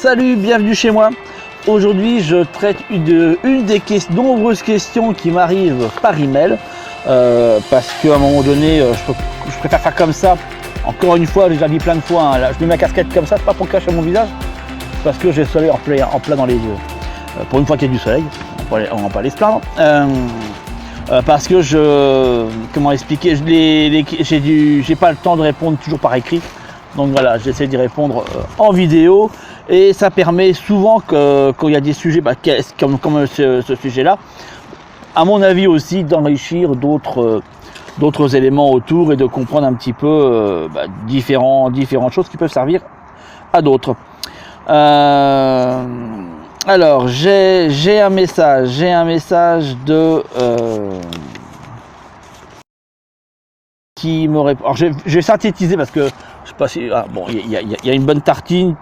Salut, bienvenue chez moi. Aujourd'hui, je traite une des nombreuses questions qui m'arrivent par email parce qu'à un moment donné, je préfère faire comme ça. Encore une fois, j'ai déjà dit plein de fois, hein, là, je mets ma casquette comme ça, c'est pas pour cacher mon visage, parce que j'ai le soleil en plein dans les yeux. Pour une fois qu'il y a du soleil, on va pas aller se plaindre. Parce que comment expliquer, j'ai pas le temps de répondre toujours par écrit. Donc voilà, j'essaie d'y répondre en vidéo et ça permet souvent quand il y a des sujets comme ce sujet-là, à mon avis aussi d'enrichir d'autres éléments autour et de comprendre un petit peu différentes choses qui peuvent servir à d'autres. Alors j'ai un message de qui me répond. Alors je vais synthétiser parce que je sais pas si il y a une bonne tartine,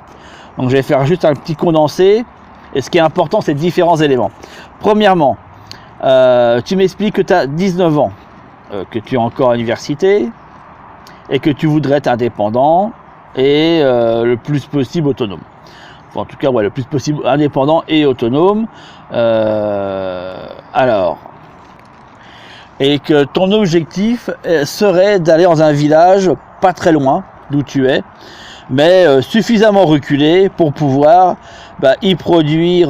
donc je vais faire juste un petit condensé. Et ce qui est important, c'est différents éléments. Premièrement, tu m'expliques que tu as 19 ans, que tu es encore à l'université et que tu voudrais être indépendant et le plus possible autonome. Enfin, en tout cas, le plus possible indépendant et autonome. Et que ton objectif serait d'aller dans un village pas très loin d'où tu es, mais suffisamment reculé pour pouvoir y produire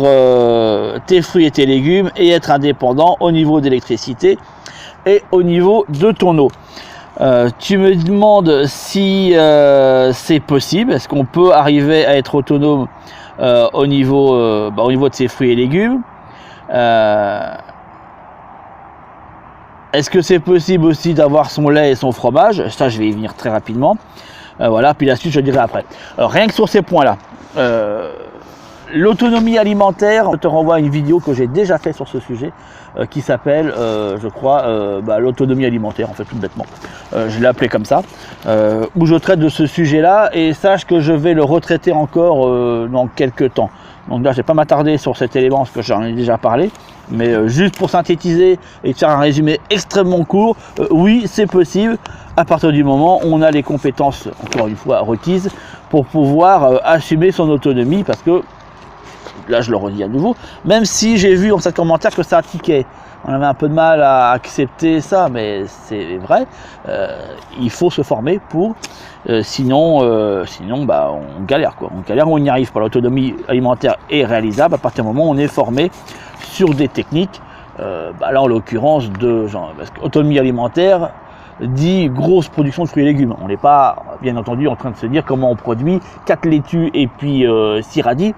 tes fruits et tes légumes et être indépendant au niveau d'électricité et au niveau de ton eau. Tu me demandes si c'est possible, est-ce qu'on peut arriver à être autonome au niveau de ses fruits et légumes. Est-ce que c'est possible aussi d'avoir son lait et son fromage? Ça, je vais y venir très rapidement. Puis la suite, je dirai après. Alors, rien que sur ces points-là, l'autonomie alimentaire, je te renvoie à une vidéo que j'ai déjà fait sur ce sujet, qui s'appelle, l'autonomie alimentaire, en fait, tout bêtement. Je l'ai appelé comme ça, où je traite de ce sujet-là, et sache que je vais le retraiter encore dans quelques temps. Donc là, je ne vais pas m'attarder sur cet élément, parce que j'en ai déjà parlé, mais juste pour synthétiser et faire un résumé extrêmement court, oui, c'est possible, à partir du moment où on a les compétences, encore une fois, requises, pour pouvoir assumer son autonomie, parce que, là je le redis à nouveau, même si j'ai vu dans certains commentaires que ça tiquait, on avait un peu de mal à accepter ça, mais c'est vrai, il faut se former pour, sinon on galère quoi, on n'y arrive pas. L'autonomie alimentaire est réalisable à partir du moment où on est formé sur des techniques, là en l'occurrence parce qu'autonomie alimentaire dit grosse production de fruits et légumes. On n'est pas bien entendu en train de se dire comment on produit 4 laitues et puis 6 radis.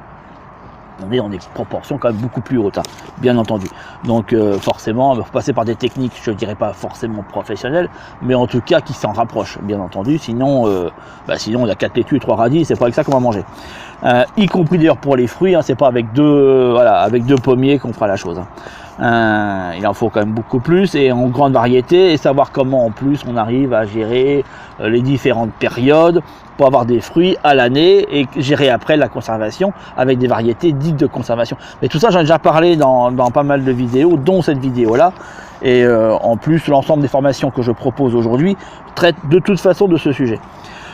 On est dans des proportions quand même beaucoup plus hautes, bien entendu. Donc forcément, il faut passer par des techniques, je ne dirais pas forcément professionnelles, mais en tout cas qui s'en rapprochent, bien entendu. Sinon, il y a 4 laitues et 3 radis, c'est pas avec ça qu'on va manger. Y compris d'ailleurs pour les fruits, c'est pas avec deux pommiers qu'on fera la chose. Il en faut quand même beaucoup plus et en grande variété, et savoir comment en plus on arrive à gérer les différentes périodes pour avoir des fruits à l'année et gérer après la conservation avec des variétés dites de conservation. Mais tout ça, j'en ai déjà parlé dans pas mal de vidéos, dont cette vidéo-là. Et en plus, l'ensemble des formations que je propose aujourd'hui traitent de toute façon de ce sujet.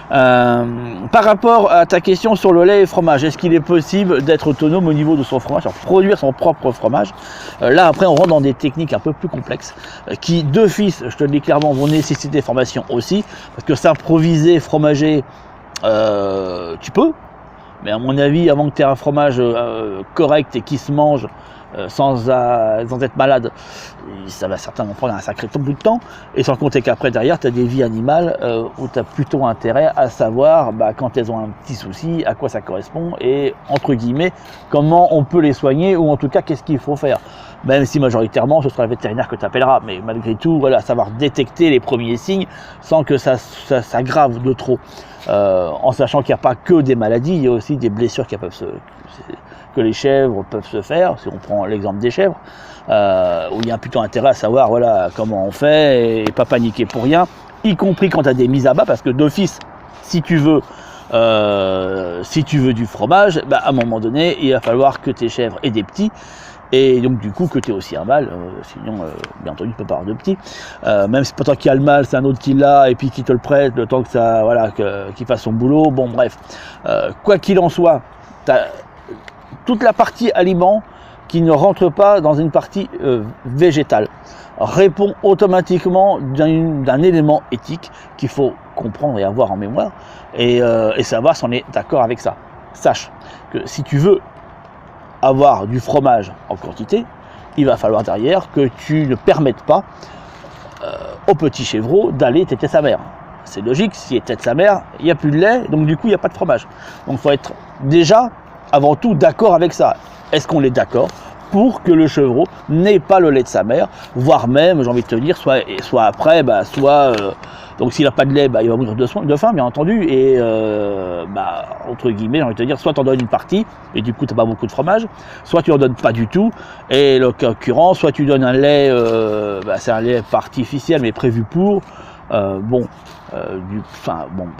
Par rapport à ta question sur le lait et le fromage, est-ce qu'il est possible d'être autonome au niveau de son fromage, produire son propre fromage? Là après on rentre dans des techniques un peu plus complexes qui d'office, je te le dis clairement, vont nécessiter des formations aussi, parce que s'improviser fromager, tu peux, mais à mon avis avant que tu aies un fromage correct et qui se mange sans être malade, ça va certainement prendre un sacré bout de temps, et sans compter qu'après derrière tu as des vies animales où tu as plutôt intérêt à savoir quand elles ont un petit souci, à quoi ça correspond et entre guillemets comment on peut les soigner, ou en tout cas qu'est-ce qu'il faut faire, même si majoritairement ce sera le vétérinaire que tu appelleras, mais malgré tout savoir détecter les premiers signes sans que ça s'aggrave de trop, en sachant qu'il n'y a pas que des maladies, il y a aussi des blessures que les chèvres peuvent se faire, si on prend l'exemple des chèvres, où il y a plutôt intérêt à savoir comment on fait et pas paniquer pour rien, y compris quand tu as des mises à bas, parce que d'office, si tu veux du fromage, à un moment donné, il va falloir que tes chèvres aient des petits, et donc du coup que tu es aussi un mâle, sinon bien entendu tu peux pas avoir de petits, même si c'est pas toi qui as le mâle, c'est un autre qui l'a et puis qui te le prête le temps que ça qu'il fasse son boulot. Bon bref, quoi qu'il en soit, toute la partie aliment qui ne rentre pas dans une partie végétale répond automatiquement d'un élément éthique qu'il faut comprendre et avoir en mémoire et savoir si on est d'accord avec ça. Sache que si tu veux avoir du fromage en quantité, il va falloir derrière que tu ne permettes pas au petit chevreau d'aller téter sa mère. C'est logique, si il tète sa mère, il n'y a plus de lait, donc du coup il n'y a pas de fromage. Donc il faut être déjà, avant tout, d'accord avec ça. Est-ce qu'on est d'accord pour que le chevreau n'ait pas le lait de sa mère, voire même, j'ai envie de te dire, soit après, donc s'il n'a pas de lait, il va mourir de faim, bien entendu, et entre guillemets, j'ai envie de te dire, soit tu en donnes une partie, et du coup tu n'as pas beaucoup de fromage, soit tu en donnes pas du tout, et le concurrent, soit tu donnes un lait, c'est un lait pas artificiel, mais prévu pour, tu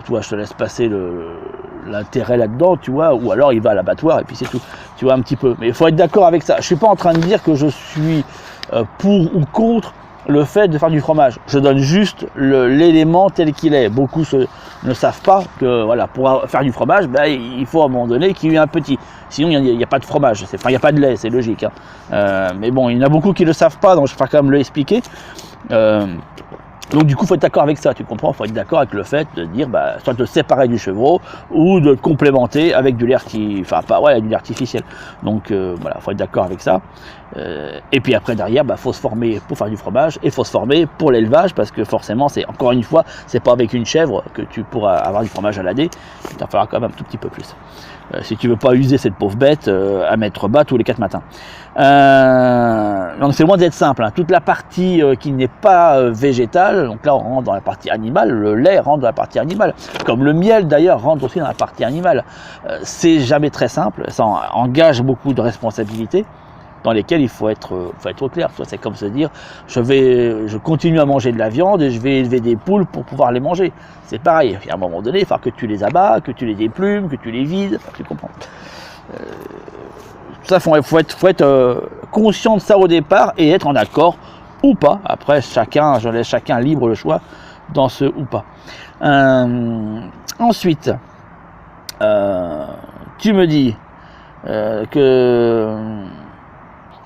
vois, je te laisse passer l'intérêt là-dedans, tu vois, ou alors il va à l'abattoir et puis c'est tout, tu vois, un petit peu. Mais il faut être d'accord avec ça. Je suis pas en train de dire que je suis pour ou contre le fait de faire du fromage. Je donne juste l'élément tel qu'il est. Beaucoup ne savent pas que, voilà, pour faire du fromage, il faut à un moment donné qu'il y ait un petit. Sinon, il n'y a pas de fromage. Il n'y a pas de lait, c'est logique. Mais bon, il y en a beaucoup qui ne le savent pas, donc je vais quand même le expliquer. Donc du coup, il faut être d'accord avec ça, tu comprends? Il faut être d'accord avec le fait de dire, soit de séparer du chevreau ou de le complémenter avec du lait artificiel. Donc voilà, il faut être d'accord avec ça. Et puis après, derrière, faut se former pour faire du fromage et il faut se former pour l'élevage parce que forcément, c'est encore une fois, c'est pas avec une chèvre que tu pourras avoir du fromage à l'année. Il t'en falloir quand même un tout petit peu plus. Si tu veux pas user cette pauvre bête à mettre bas tous les 4 matins. Donc c'est loin d'être simple, hein. Toute la partie qui n'est pas végétale, donc là on rentre dans la partie animale, le lait rentre dans la partie animale, comme le miel d'ailleurs rentre aussi dans la partie animale. C'est jamais très simple, ça engage beaucoup de responsabilités dans lesquelles il faut être clair. C'est comme se dire, je continue à manger de la viande et je vais élever des poules pour pouvoir les manger. C'est pareil, à un moment donné, il faut que tu les abats, que tu les déplumes, que tu les vides, tu comprends. Ça, faut être conscient de ça au départ et être en accord ou pas. Après, je laisse chacun libre le choix dans ce ou pas. Ensuite, tu me dis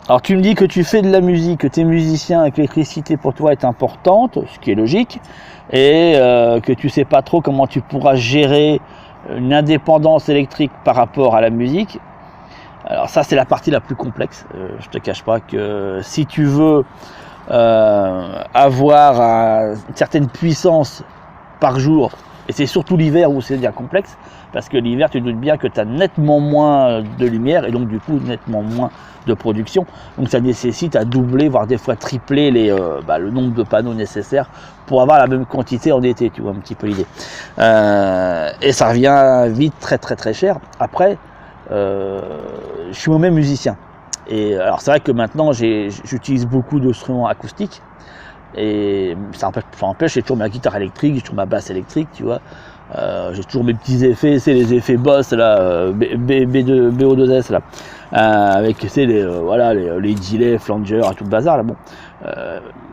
alors tu me dis que tu fais de la musique, que tu es musicien et que l'électricité pour toi est importante, ce qui est logique, et que tu sais pas trop comment tu pourras gérer une indépendance électrique par rapport à la musique. Alors ça c'est la partie la plus complexe, je te cache pas que si tu veux avoir une certaine puissance par jour, et c'est surtout l'hiver où c'est bien complexe, parce que l'hiver tu te doutes bien que tu as nettement moins de lumière et donc du coup nettement moins de production, donc ça nécessite à doubler voire des fois tripler le nombre de panneaux nécessaires pour avoir la même quantité en été, tu vois un petit peu l'idée, et ça revient vite très très très cher. Après je suis moi-même musicien et alors c'est vrai que maintenant j'utilise beaucoup d'instruments acoustiques et ça empêche, j'ai toujours ma guitare électrique, j'ai toujours ma basse électrique, tu vois, j'ai toujours mes petits effets, c'est les effets Boss là, BO2S là, avec les delay, flanger, tout le bazar là, bon,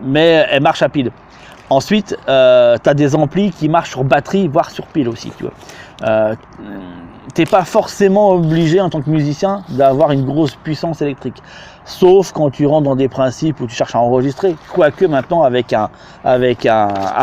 mais elle marche à pile. Ensuite, tu as des amplis qui marchent sur batterie, voire sur pile aussi, tu vois. T'es pas forcément obligé en tant que musicien d'avoir une grosse puissance électrique, sauf quand tu rentres dans des principes où tu cherches à enregistrer, quoique maintenant avec un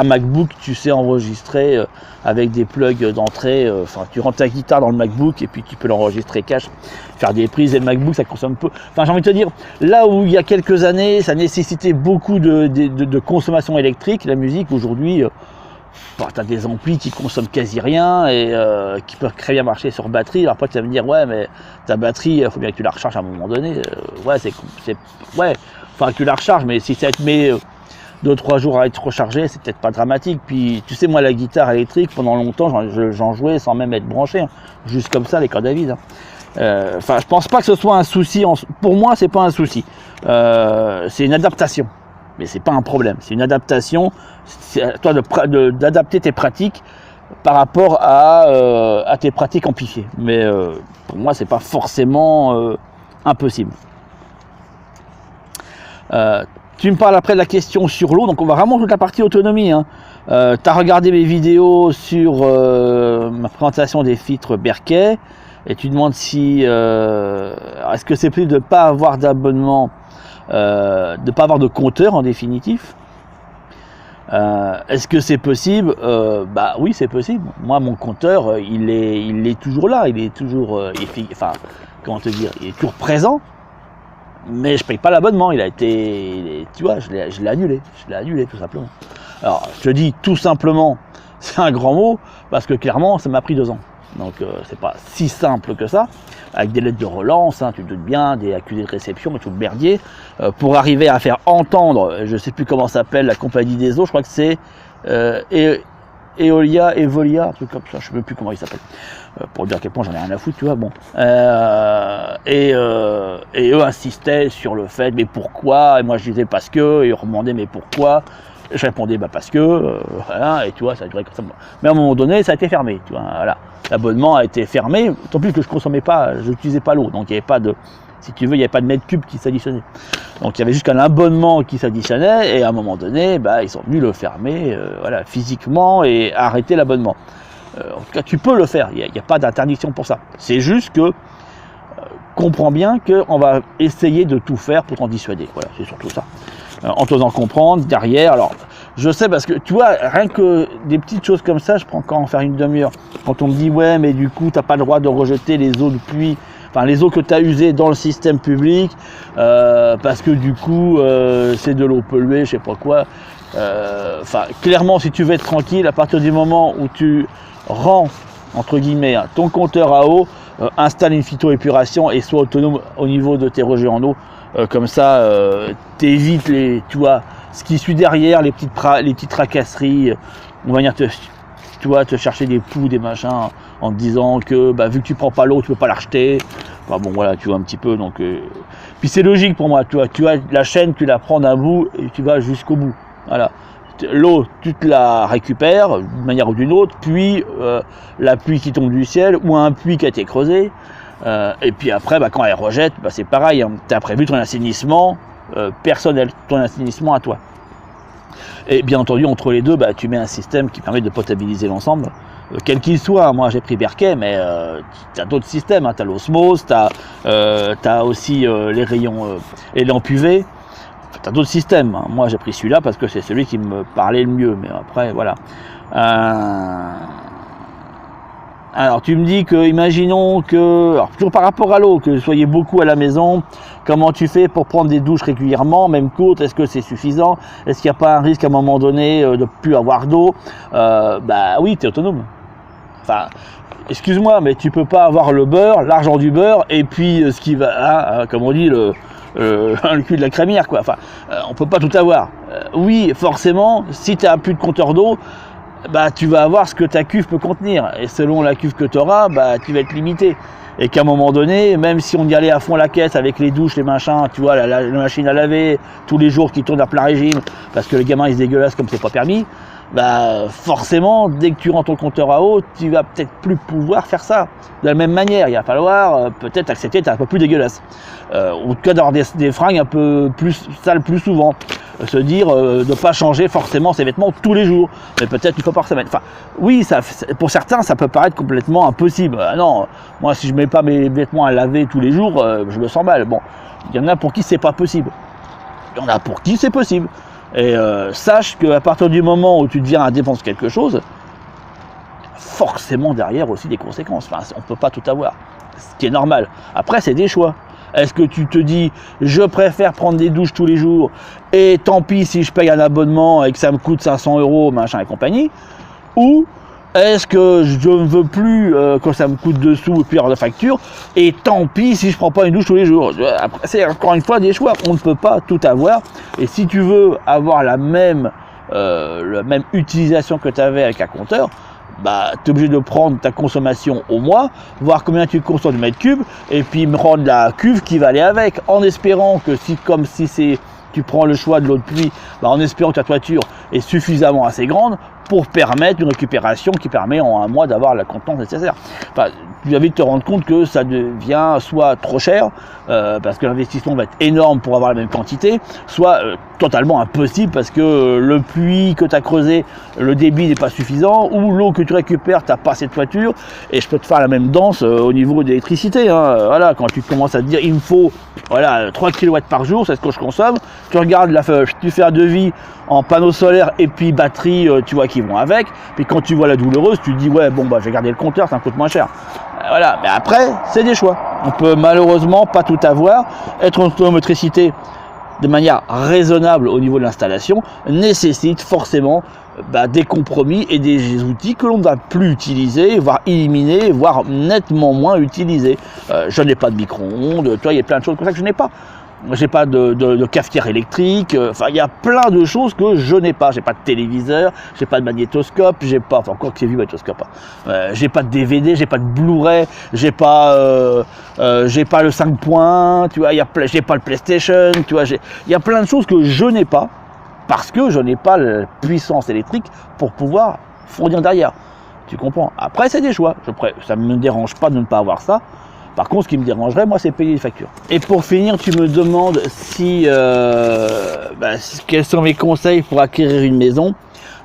MacBook tu sais enregistrer avec des plugs d'entrée, tu rentres ta guitare dans le MacBook et puis tu peux l'enregistrer cash, faire des prises, et le MacBook ça consomme peu, j'ai envie de te dire, là où il y a quelques années ça nécessitait beaucoup de consommation électrique, la musique aujourd'hui, tu as des amplis qui consomment quasi rien et qui peuvent très bien marcher sur batterie. Alors après tu vas me dire, ouais mais ta batterie, il faut bien que tu la recharges à un moment donné. Que tu la recharges, mais si ça te met 2-3 jours à être rechargé, c'est peut-être pas dramatique. Puis tu sais, moi la guitare électrique, pendant longtemps j'en jouais sans même être branché, hein. Juste comme ça, les cordes à vide. Je pense pas que ce soit un souci, pour moi c'est pas un souci, c'est une adaptation. Mais c'est pas un problème, c'est une adaptation, c'est à toi d'adapter tes pratiques par rapport à tes pratiques amplifiées. Mais pour moi, c'est pas forcément impossible. Tu me parles après de la question sur l'eau, donc on va vraiment toute la partie autonomie, hein. Tu as regardé mes vidéos sur ma présentation des filtres Berkey, et tu demandes si est-ce que c'est possible de ne pas avoir d'abonnement, de ne pas avoir de compteur en définitif. Est-ce que c'est possible? Bah oui, c'est possible. Moi, mon compteur, il est toujours là, il est toujours, enfin, comment te dire, il est toujours présent. Mais je paye pas l'abonnement. Il a été, tu vois, je l'ai annulé. Je l'ai annulé tout simplement. Alors, je te dis tout simplement, c'est un grand mot parce que clairement, ça m'a pris 2 ans. Donc, c'est pas si simple que ça. Avec des lettres de relance, hein, tu te doutes bien, des accusés de réception et tout le merdier, pour arriver à faire entendre, je sais plus comment s'appelle la compagnie des eaux, je crois que c'est Eolia, un truc comme ça, je sais même plus comment il s'appelle, pour dire à quel point j'en ai rien à foutre, tu vois, bon. Et eux insistaient sur le fait, mais pourquoi? Et moi je disais parce que, et ils demandaient mais pourquoi? Je répondais bah parce que, voilà, et tu vois, ça a duré comme ça. Mais à un moment donné, ça a été fermé, tu vois, voilà. L'abonnement a été fermé, tant plus que je consommais pas, je n'utilisais pas l'eau, donc il n'y avait pas de, si tu veux, il n'y avait pas de mètre cube qui s'additionnait. Donc il y avait juste un abonnement qui s'additionnait, et à un moment donné, bah, ils sont venus le fermer, voilà, physiquement, et arrêter l'abonnement. En tout cas, tu peux le faire, il n'y a pas d'interdiction pour ça. C'est juste que, comprends bien qu'on va essayer de tout faire pour t'en dissuader, voilà, c'est surtout ça. En te faisant comprendre, derrière, alors, je sais parce que, tu vois, rien que des petites choses comme ça, je prends encore en faire une demi-heure. Quand on me dit, ouais, mais du coup, t'as pas le droit de rejeter les eaux de pluie, enfin, les eaux que tu as usées dans le système public, parce que du coup, c'est de l'eau polluée, je sais pas quoi. Enfin, clairement, si tu veux être tranquille, à partir du moment où tu rends, entre guillemets, ton compteur à eau, installe une phytoépuration et sois autonome au niveau de tes rejets en eau. Comme ça, t'évites les, tu vois, ce qui suit derrière, les petites tracasseries. On va venir te chercher des poux, des machins, en te disant que bah, vu que tu prends pas l'eau, tu peux pas l'acheter. Enfin bon, voilà, tu vois un petit peu. Donc, puis c'est logique pour moi. Tu as la chaîne, tu la prends d'un bout et tu vas jusqu'au bout. Voilà. L'eau, tu te la récupères d'une manière ou d'une autre, puis la pluie qui tombe du ciel ou un puits qui a été creusé. Et puis après, bah, quand elle rejette, bah, c'est pareil, hein, tu as prévu ton assainissement personnel, ton assainissement à toi. Et bien entendu, entre les deux, bah, tu mets un système qui permet de potabiliser l'ensemble, quel qu'il soit. Moi, j'ai pris Berquet, mais tu as d'autres systèmes, hein, tu as l'osmose, tu as aussi les rayons et lampes UV, tu as d'autres systèmes. Hein. Moi, j'ai pris celui-là parce que c'est celui qui me parlait le mieux, mais après, voilà. Alors tu me dis que, imaginons que, alors, toujours par rapport à l'eau, que vous soyez beaucoup à la maison, comment tu fais pour prendre des douches régulièrement, même courtes, est-ce que c'est suffisant? Est-ce qu'il n'y a pas un risque à un moment donné de ne plus avoir d'eau? Bah oui, tu es autonome. Enfin, excuse-moi, mais tu peux pas avoir le beurre, l'argent du beurre, et puis ce qui va, hein, comme on dit, le cul de la crémière, quoi. Enfin, on peut pas tout avoir. Oui, forcément, si tu n'as plus de compteur d'eau, bah, tu vas avoir ce que ta cuve peut contenir. Et selon la cuve que tu auras, bah, tu vas être limité. Et qu'à un moment donné, même si on y allait à fond la caisse avec les douches, les machins, tu vois, la machine à laver, tous les jours qui tournent à plein régime, parce que les gamins ils se dégueulassent comme c'est pas permis, bah forcément, dès que tu rends ton compteur à eau, tu vas peut-être plus pouvoir faire ça. De la même manière, il va falloir peut-être accepter d'être un peu plus dégueulasse. Ou en tout cas d'avoir des fringues un peu plus sales plus souvent. Se dire de ne pas changer forcément ses vêtements tous les jours, mais peut-être une fois par semaine. Enfin, oui, ça, pour certains, ça peut paraître complètement impossible. Ah non, moi, si je mets pas mes vêtements à laver tous les jours, je me sens mal. Bon, il y en a pour qui c'est pas possible. Il y en a pour qui c'est possible. Et sache qu'à partir du moment où tu deviens indépendant de quelque chose, forcément derrière aussi des conséquences. Enfin, on peut pas tout avoir, ce qui est normal. Après, c'est des choix. Est-ce que tu te dis, je préfère prendre des douches tous les jours et tant pis si je paye un abonnement et que ça me coûte 500 €, machin et compagnie? Ou est-ce que je ne veux plus quand ça me coûte 2 sous et puis avoir de facture et tant pis si je prends pas une douche tous les jours? Après, c'est encore une fois des choix, on ne peut pas tout avoir. Et si tu veux avoir la même utilisation que tu avais avec un compteur, bah, tu es obligé de prendre ta consommation au mois, voir combien tu consommes de mètres cubes, et puis me rendre la cuve qui va aller avec, en espérant que si tu prends le choix de l'eau de pluie, bah, en espérant que ta toiture est suffisamment assez grande pour permettre une récupération qui permet en un mois d'avoir la contenance nécessaire. Enfin, tu vas vite te rendre compte que ça devient soit trop cher, parce que l'investissement va être énorme pour avoir la même quantité, soit totalement impossible parce que le puits que tu as creusé, le débit n'est pas suffisant, ou l'eau que tu récupères, tu n'as pas assez de toiture, et je peux te faire la même danse au niveau de l'électricité. Hein. Voilà, quand tu commences à te dire il me faut 3 kW par jour, c'est ce que je consomme, tu regardes tu fais un devis en panneaux solaires et puis batterie, tu vois, qui vont avec, puis quand tu vois la douloureuse, tu te dis ouais bon bah je vais garder le compteur, ça me coûte moins cher. Voilà, mais après c'est des choix. On peut malheureusement pas tout avoir. Être en automotricité de manière raisonnable au niveau de l'installation nécessite forcément des compromis et des outils que l'on ne va plus utiliser, voire éliminer, voire nettement moins utiliser. Je n'ai pas de micro-ondes, il y a plein de choses comme ça que je n'ai pas. J'ai pas de cafetière électrique, enfin il y a plein de choses que je n'ai pas. J'ai pas de téléviseur, j'ai pas de magnétoscope, j'ai pas, enfin encore que c'est vu magnétoscope, j'ai pas de DVD, j'ai pas de Blu-ray, j'ai pas le 5 points, tu vois, j'ai pas le PlayStation, tu vois, il y a plein de choses que je n'ai pas parce que je n'ai pas la puissance électrique pour pouvoir fournir derrière. Tu comprends? Après c'est des choix, ça me dérange pas de ne pas avoir ça. Par contre, ce qui me dérangerait, moi, c'est payer les factures. Et pour finir, tu me demandes quels sont mes conseils pour acquérir une maison.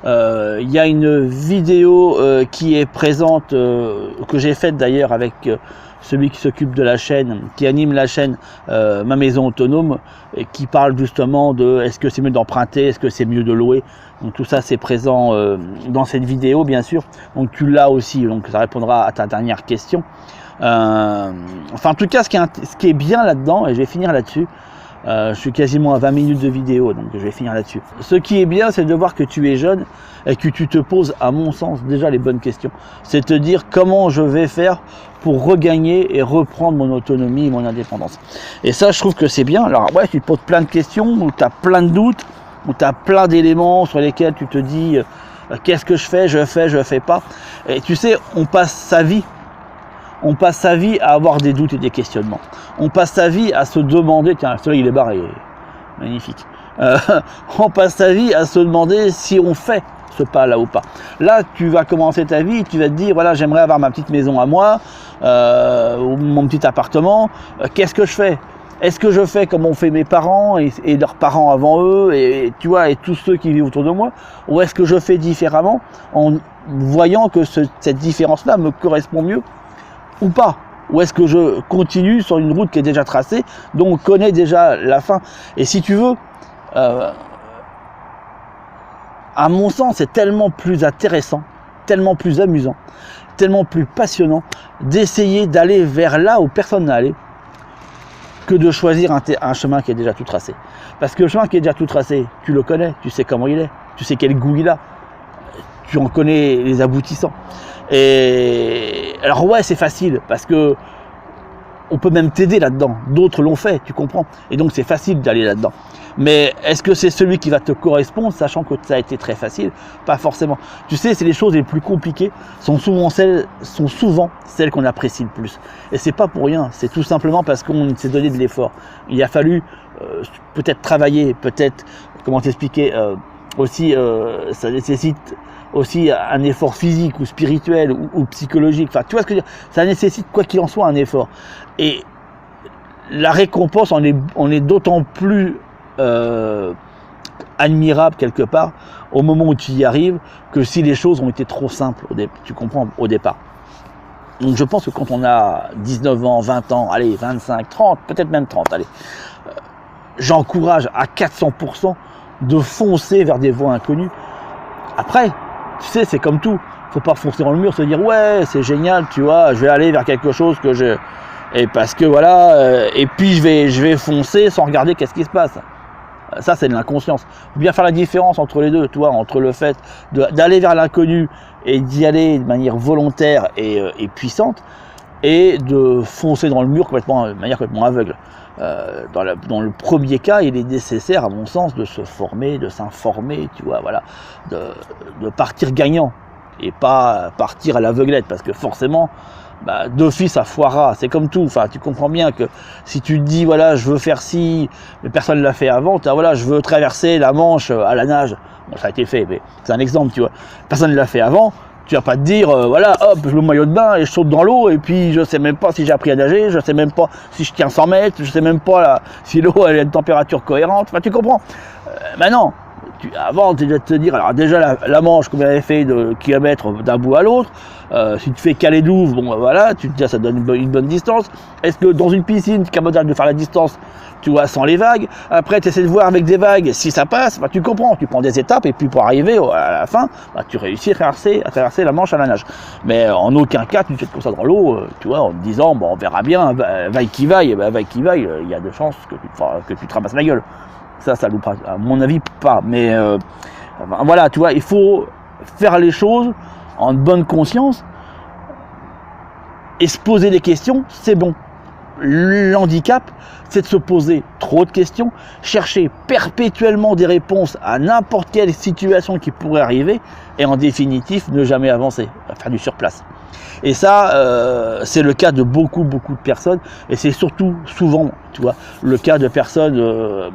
Il y a une vidéo qui est présente, que j'ai faite d'ailleurs avec celui qui s'occupe de la chaîne, qui anime la chaîne Ma Maison Autonome, et qui parle justement de est-ce que c'est mieux d'emprunter, est-ce que c'est mieux de louer. Donc tout ça c'est présent dans cette vidéo, bien sûr. Donc tu l'as aussi, donc ça répondra à ta dernière question. En tout cas, ce qui est bien là-dedans, et je vais finir là-dessus, je suis quasiment à 20 minutes de vidéo, donc je vais finir là-dessus. Ce qui est bien, c'est de voir que tu es jeune et que tu te poses, à mon sens, déjà les bonnes questions. C'est te dire comment je vais faire pour regagner et reprendre mon autonomie et mon indépendance. Et ça, je trouve que c'est bien. Alors ouais, tu te poses plein de questions, où tu as plein de doutes, où tu as plein d'éléments sur lesquels tu te dis qu'est-ce que je fais pas. Et tu sais, on passe sa vie à avoir des doutes et des questionnements. On passe sa vie à se demander, tiens, le soleil il est barré, magnifique. On passe sa vie à se demander si on fait ce pas là ou pas. Là, tu vas commencer ta vie, tu vas te dire, voilà, j'aimerais avoir ma petite maison à moi, ou mon petit appartement, qu'est-ce que je fais? Est-ce que je fais comme ont fait mes parents et leurs parents avant eux, et tu vois, et tous ceux qui vivent autour de moi, ou est-ce que je fais différemment en voyant que cette différence-là me correspond mieux ou pas? Ou est-ce que je continue sur une route qui est déjà tracée, dont on connaît déjà la fin? Et si tu veux, à mon sens, c'est tellement plus intéressant, tellement plus amusant, tellement plus passionnant d'essayer d'aller vers là où personne n'est allé, que de choisir un chemin qui est déjà tout tracé. Parce que le chemin qui est déjà tout tracé, tu le connais, tu sais comment il est, tu sais quel goût il a, tu en connais les aboutissants. Et alors ouais, c'est facile parce que on peut même t'aider là-dedans. D'autres l'ont fait, tu comprends. Et donc c'est facile d'aller là-dedans. Mais est-ce que c'est celui qui va te correspondre, sachant que ça a été très facile? Pas forcément. Tu sais, c'est les choses les plus compliquées sont souvent celles qu'on apprécie le plus. Et c'est pas pour rien. C'est tout simplement parce qu'on s'est donné de l'effort. Il a fallu peut-être travailler, peut-être comment t'expliquer. Aussi, ça nécessite aussi un effort physique ou spirituel ou psychologique. Enfin, tu vois ce que je veux dire? Ça nécessite, quoi qu'il en soit, un effort. Et la récompense en est d'autant plus admirable quelque part au moment où tu y arrives que si les choses ont été trop simples, tu comprends, au départ. Donc je pense que quand on a 19 ans, 20 ans, allez, 25, 30, peut-être même 30, allez, j'encourage à 400% de foncer vers des voies inconnues. Après, tu sais, c'est comme tout. Faut pas foncer dans le mur, se dire ouais, c'est génial, tu vois, je vais aller vers quelque chose que je, et parce que voilà, et puis je vais foncer sans regarder qu'est-ce qui se passe. Ça, c'est de l'inconscience. Faut bien faire la différence entre les deux, tu vois, entre le fait d'aller vers l'inconnu et d'y aller de manière volontaire et puissante, et de foncer dans le mur de manière complètement aveugle. Dans le premier cas, il est nécessaire, à mon sens, de se former, de s'informer, tu vois, voilà, de partir gagnant et pas partir à l'aveuglette, parce que forcément, bah, d'office ça foirera, c'est comme tout, enfin tu comprends bien que si tu te dis voilà je veux faire ci, mais personne ne l'a fait avant, voilà je veux traverser la Manche à la nage, bon ça a été fait, mais c'est un exemple tu vois, personne ne l'a fait avant, tu vas pas te dire voilà hop je mets le maillot de bain et je saute dans l'eau et puis je sais même pas si j'ai appris à nager, je sais même pas si je tiens 100 mètres, je sais même pas là, si l'eau elle a une température cohérente, enfin tu comprends, maintenant avant de te dire, alors déjà la Manche, combien elle fait de kilomètres d'un bout à l'autre, si tu fais Calais-Douves, bon ben voilà, tu te dis ça donne une bonne distance. Est-ce que dans une piscine, tu es capable de faire la distance, tu vois, sans les vagues, après tu essaies de voir avec des vagues si ça passe, bah, tu comprends, tu prends des étapes et puis pour arriver à la fin, bah, tu réussis à traverser la Manche à la nage. Mais en aucun cas tu te jettes comme ça dans l'eau, tu vois, en te disant, bon on verra bien, vaille qui vaille, il y a de chances que tu te ramasses la gueule. Ça loupera, à mon avis, pas. Mais voilà, tu vois, il faut faire les choses en bonne conscience et se poser des questions, c'est bon. L'handicap, c'est de se poser trop de questions, chercher perpétuellement des réponses à n'importe quelle situation qui pourrait arriver et en définitive ne jamais avancer, faire du surplace. Et ça, c'est le cas de beaucoup de personnes et c'est surtout souvent, tu vois, le cas de personnes,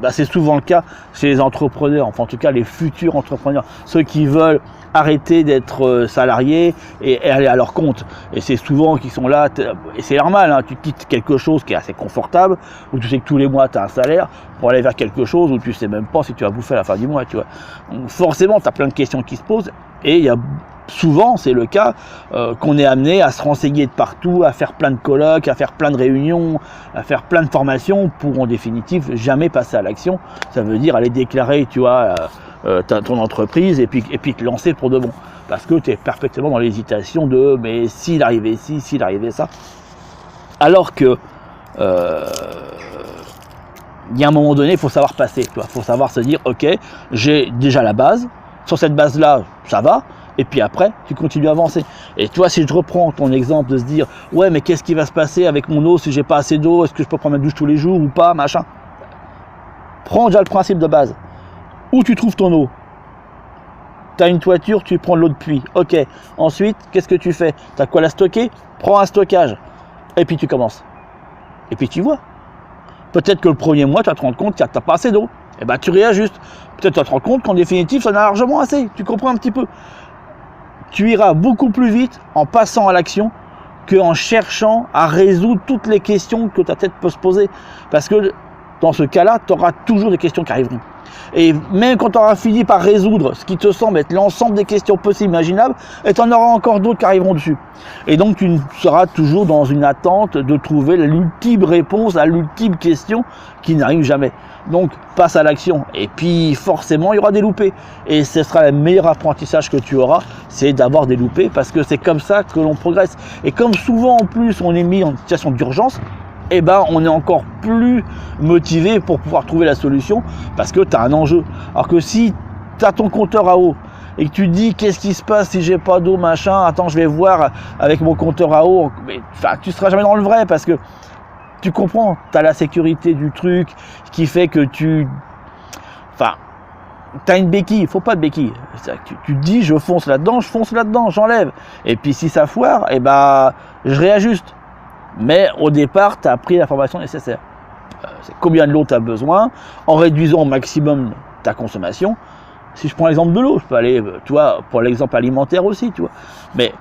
c'est souvent le cas chez les entrepreneurs, enfin en tout cas les futurs entrepreneurs, ceux qui veulent arrêter d'être salariés et aller à leur compte. Et c'est souvent qu'ils sont là, et c'est normal, hein, tu quittes quelque chose qui est assez confortable, où tu sais que tous les mois tu as un salaire, pour aller vers quelque chose où tu sais même pas si tu vas bouffer à la fin du mois, tu vois. Donc forcément, tu as plein de questions qui se posent, et il y a souvent, c'est le cas, qu'on est amené à se renseigner de partout, à faire plein de colloques, à faire plein de réunions, à faire plein de formations pour en définitive jamais passer à l'action. Ça veut dire aller déclarer, tu vois, ton entreprise et puis te lancer pour de bon. Parce que tu es perpétuellement dans l'hésitation de mais s'il arrivait ci, s'il arrivait ça. Alors que il y a un moment donné, il faut savoir passer, il faut savoir se dire ok, j'ai déjà la base, sur cette base-là, ça va. Et puis après, tu continues à avancer. Et tu vois, si je reprends ton exemple de se dire ouais, mais qu'est-ce qui va se passer avec mon eau si j'ai pas assez d'eau? Est-ce que je peux prendre ma douche tous les jours ou pas, machin? Prends déjà le principe de base. Où tu trouves ton eau? Tu as une toiture, tu prends de l'eau de pluie. Ok. Ensuite, qu'est-ce que tu fais? Tu as quoi la stocker? Prends un stockage. Et puis tu commences. Et puis tu vois. Peut-être que le premier mois, tu vas te rendre compte que tu n'as pas assez d'eau. Et ben tu réajustes. Peut-être que tu vas te rendre compte qu'en définitive, ça en a largement assez. Tu comprends un petit peu? Tu iras beaucoup plus vite en passant à l'action qu'en cherchant à résoudre toutes les questions que ta tête peut se poser. Parce que dans ce cas-là, tu auras toujours des questions qui arriveront. Et même quand tu auras fini par résoudre ce qui te semble être l'ensemble des questions possibles, imaginables, et tu en auras encore d'autres qui arriveront dessus. Et donc tu seras toujours dans une attente de trouver l'ultime réponse à l'ultime question qui n'arrive jamais. Donc passe à l'action. Et puis forcément il y aura des loupés. Et ce sera le meilleur apprentissage que tu auras, c'est d'avoir des loupés, parce que c'est comme ça que l'on progresse. Et comme souvent en plus on est mis en situation d'urgence, eh ben, on est encore plus motivé pour pouvoir trouver la solution parce que tu as un enjeu. Alors que si tu as ton compteur à eau et que tu te dis qu'est-ce qui se passe si j'ai pas d'eau, machin, attends, je vais voir avec mon compteur à eau, mais tu seras jamais dans le vrai parce que tu comprends, tu as la sécurité du truc qui fait que tu as une béquille, il faut pas de béquille. Tu te dis je fonce là-dedans, j'enlève. Et puis si ça foire, eh ben, je réajuste. Mais au départ, tu as pris l'information nécessaire. C'est combien de l'eau tu as besoin, en réduisant au maximum ta consommation. Si je prends l'exemple de l'eau, je peux aller, tu vois, pour l'exemple alimentaire aussi, tu vois. Mais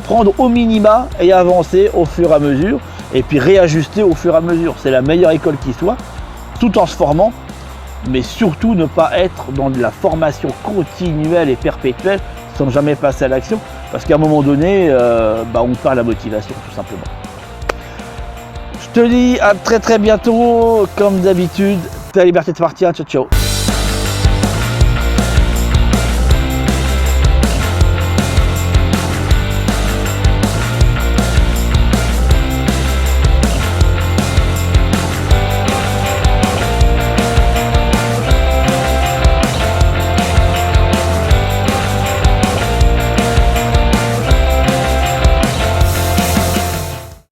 prendre au minima et avancer au fur et à mesure, et puis réajuster au fur et à mesure. C'est la meilleure école qui soit, tout en se formant, mais surtout ne pas être dans de la formation continuelle et perpétuelle sans jamais passer à l'action. Parce qu'à un moment donné, on perd la motivation, tout simplement. Je te dis à très bientôt, comme d'habitude, ta liberté de partir, ciao ciao.